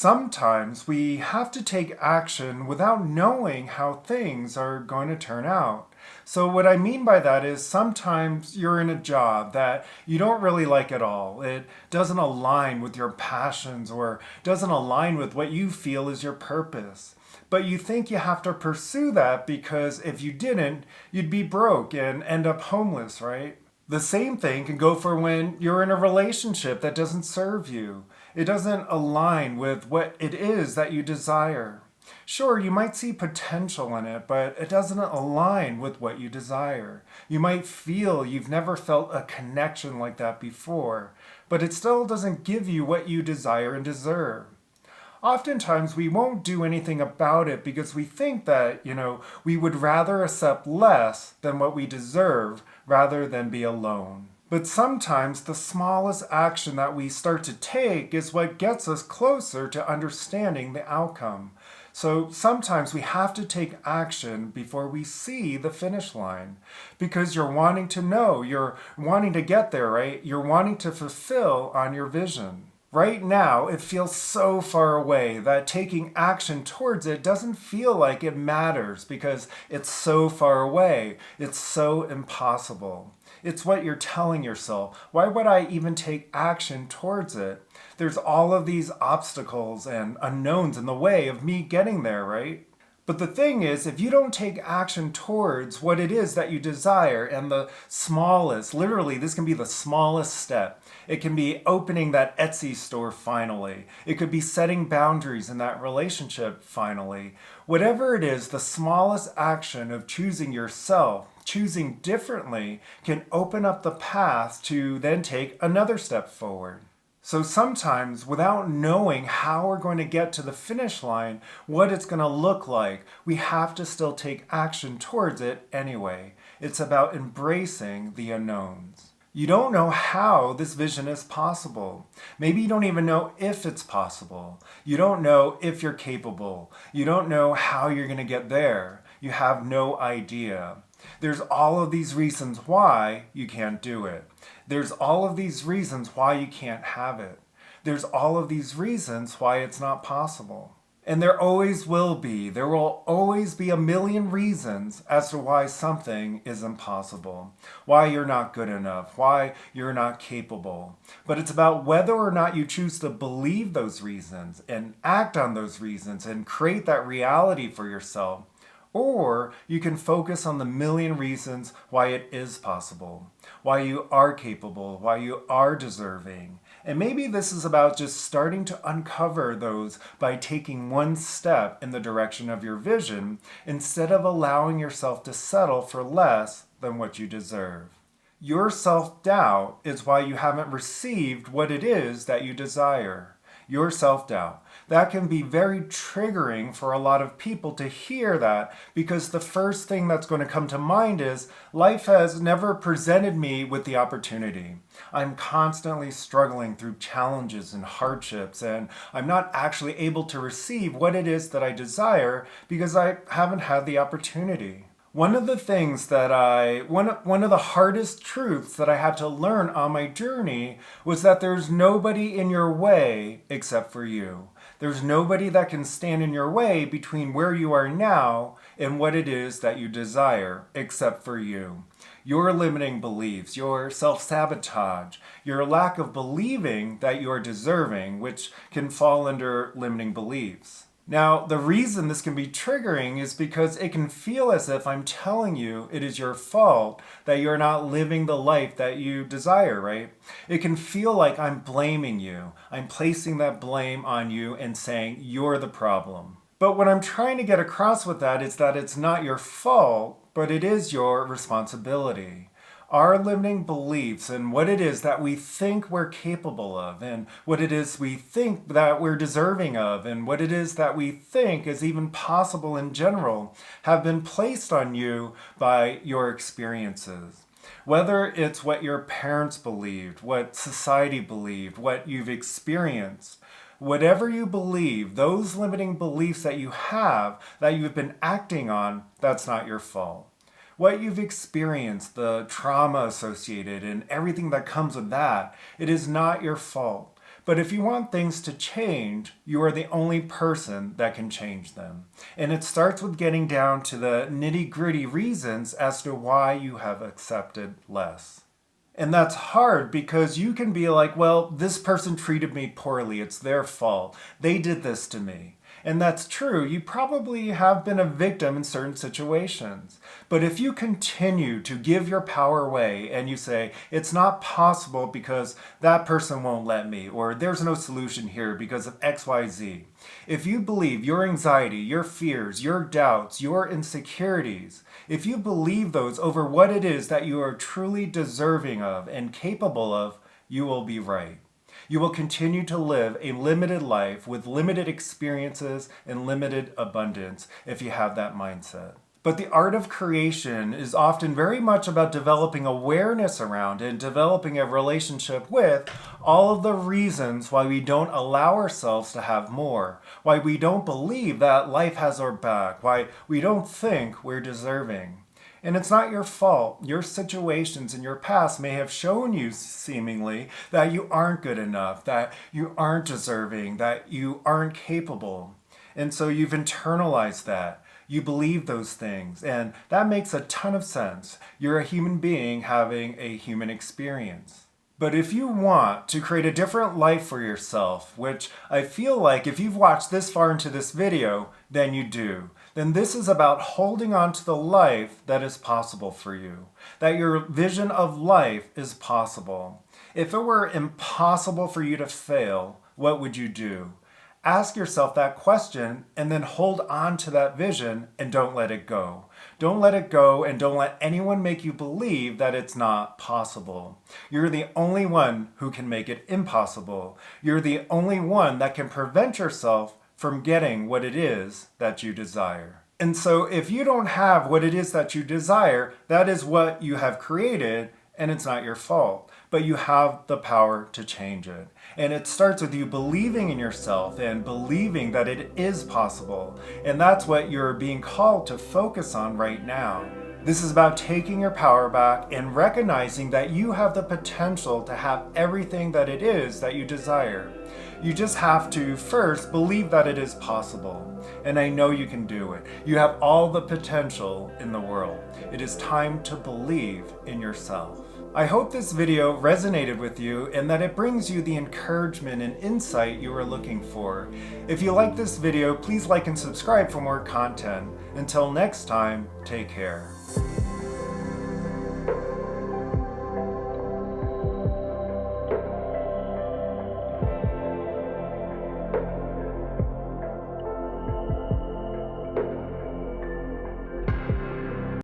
Sometimes we have to take action without knowing how things are going to turn out. So, what I mean by that is sometimes you're in a job that you don't really like at all. It doesn't align with your passions or doesn't align with what you feel is your purpose. But you think you have to pursue that because if you didn't, you'd be broke and end up homeless, right? The same thing can go for when you're in a relationship that doesn't serve you. It doesn't align with what it is that you desire. Sure, you might see potential in it, but it doesn't align with what you desire. You might feel you've never felt a connection like that before, but it still doesn't give you what you desire and deserve. Oftentimes we won't do anything about it because we think that, we would rather accept less than what we deserve rather than be alone. But sometimes the smallest action that we start to take is what gets us closer to understanding the outcome. So sometimes we have to take action before we see the finish line because you're wanting to know, you're wanting to get there, right? You're wanting to fulfill on your vision. Right now, it feels so far away that taking action towards it doesn't feel like it matters because it's so far away. It's so impossible. It's what you're telling yourself. Why would I even take action towards it? There's all of these obstacles and unknowns in the way of me getting there, right? But the thing is, if you don't take action towards what it is that you desire, and the smallest, literally, this can be the smallest step. It can be opening that Etsy store finally. It could be setting boundaries in that relationship finally. Whatever it is, the smallest action of choosing yourself, choosing differently, can open up the path to then take another step forward. So sometimes, without knowing how we're going to get to the finish line, what it's going to look like, we have to still take action towards it anyway. It's about embracing the unknowns. You don't know how this vision is possible. Maybe you don't even know if it's possible. You don't know if you're capable. You don't know how you're going to get there. You have no idea. There's all of these reasons why you can't do it. There's all of these reasons why you can't have it. There's all of these reasons why it's not possible. And there always will be. There will always be a million reasons as to why something is impossible, why you're not good enough, why you're not capable. But it's about whether or not you choose to believe those reasons and act on those reasons and create that reality for yourself. Or you can focus on the million reasons why it is possible, why you are capable, why you are deserving. And maybe this is about just starting to uncover those by taking one step in the direction of your vision instead of allowing yourself to settle for less than what you deserve. Your self-doubt is why you haven't received what it is that you desire. Your self-doubt. That can be very triggering for a lot of people to hear that because the first thing that's going to come to mind is life has never presented me with the opportunity. I'm constantly struggling through challenges and hardships, and I'm not actually able to receive what it is that I desire because I haven't had the opportunity. One of the things one of the hardest truths that I had to learn on my journey was that there's nobody in your way except for you. There's nobody that can stand in your way between where you are now and what it is that you desire except for you. Your limiting beliefs, your self-sabotage, your lack of believing that you are deserving, which can fall under limiting beliefs. Now, the reason this can be triggering is because it can feel as if I'm telling you it is your fault that you're not living the life that you desire, right? It can feel like I'm blaming you. I'm placing that blame on you and saying you're the problem. But what I'm trying to get across with that is that it's not your fault, but it is your responsibility. Our limiting beliefs and what it is that we think we're capable of and what it is we think that we're deserving of and what it is that we think is even possible in general have been placed on you by your experiences. Whether it's what your parents believed, what society believed, what you've experienced, whatever you believe, those limiting beliefs that you have, that you've been acting on, that's not your fault. What you've experienced, the trauma associated and everything that comes with that, it is not your fault. But if you want things to change, you are the only person that can change them. And it starts with getting down to the nitty-gritty reasons as to why you have accepted less. And that's hard because you can be like, well, this person treated me poorly. It's their fault. They did this to me. And that's true. You probably have been a victim in certain situations. But if you continue to give your power away and you say, it's not possible because that person won't let me, or there's no solution here because of XYZ. If you believe your anxiety, your fears, your doubts, your insecurities, if you believe those over what it is that you are truly deserving of and capable of, you will be right. You will continue to live a limited life with limited experiences and limited abundance if you have that mindset. But the art of creation is often very much about developing awareness around and developing a relationship with all of the reasons why we don't allow ourselves to have more, why we don't believe that life has our back, why we don't think we're deserving. And it's not your fault. Your situations in your past may have shown you seemingly that you aren't good enough, that you aren't deserving, that you aren't capable. And so you've internalized that. You believe those things, and that makes a ton of sense. You're a human being having a human experience. But if you want to create a different life for yourself, which I feel like if you've watched this far into this video, then you do, then this is about holding on to the life that is possible for you, that your vision of life is possible. If it were impossible for you to fail, what would you do? Ask yourself that question and then hold on to that vision and don't let it go. Don't let it go and don't let anyone make you believe that it's not possible. You're the only one who can make it impossible. You're the only one that can prevent yourself from getting what it is that you desire. And so if you don't have what it is that you desire, that is what you have created, and it's not your fault. But you have the power to change it. And it starts with you believing in yourself and believing that it is possible. And that's what you're being called to focus on right now. This is about taking your power back and recognizing that you have the potential to have everything that it is that you desire. You just have to first believe that it is possible. And I know you can do it. You have all the potential in the world. It is time to believe in yourself. I hope this video resonated with you and that it brings you the encouragement and insight you were looking for. If you like this video, please like and subscribe for more content. Until next time, take care.